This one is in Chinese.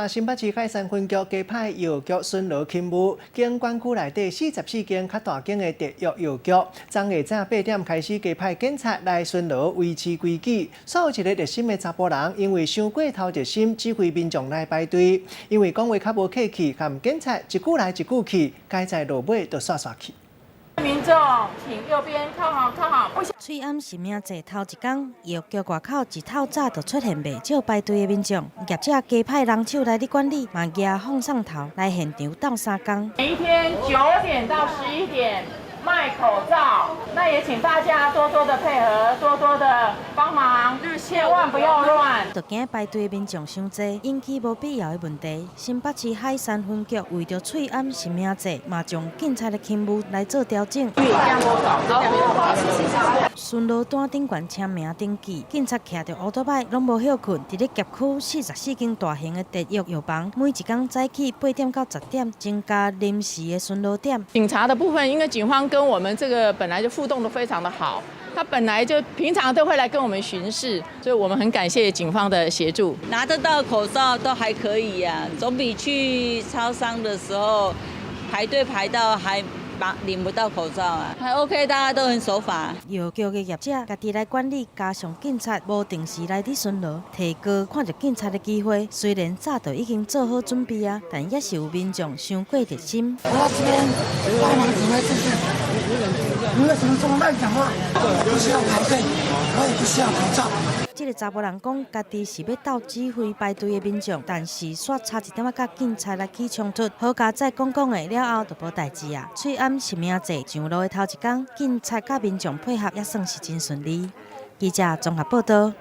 新北市海山分局加派药局巡逻勤务，警管区内底44间较大间的特约药局，昨下早8点开始加派警察来巡逻，维持规矩。煞有一个热心的查甫人，因为伤过头热心，指挥民众来排队，因为讲话较无客气，和警察一句来一句去，该在落尾就煞去。 民众，请右边靠好，靠好。翠暗是命节头一天，药局外口一透早就出现未少排队的民众，业者加派人手来管理，嘛举放上头来现场斗3工。每一天9点到11点卖口罩，那也请大家多多的配合，多多的帮忙，千万不要乱。就惊排队的民众伤济，引起无必要的问题。新北市海山分局为着翠暗是命节，嘛将警察的勤务来做调整。巡逻单顶悬签名登记，警察骑着乌托邦拢无休困，伫咧街区44间大型的特约药房，每一天早起8点到10点增加临时的巡逻点。警察的部分，因为警方跟我们这个本来就互动的非常的好，他本来就平常都会来跟我们巡视，所以我们很感谢警方的协助。拿得到口罩都还可以呀，总比去超商的时候排队排到还领不到口罩啊，还 OK， 大家都很守法。药局的业者家己来管理，加上警察无定时来伫巡逻，提高看到警察的机会。虽然早就已经做好准备啊，但也是有民众伤过热心。我这边帮忙指挥秩序，你为什么这么乱讲话？不需要排队，我也不需要口罩。这个查甫人讲，家己是要斗指挥排队的民众，但是煞差一点仔甲警察来起冲突，好佳在讲的了后就无代志啊。翠暗是命节上路的头一天，警察甲民众配合也算是真顺利。记者综合报道。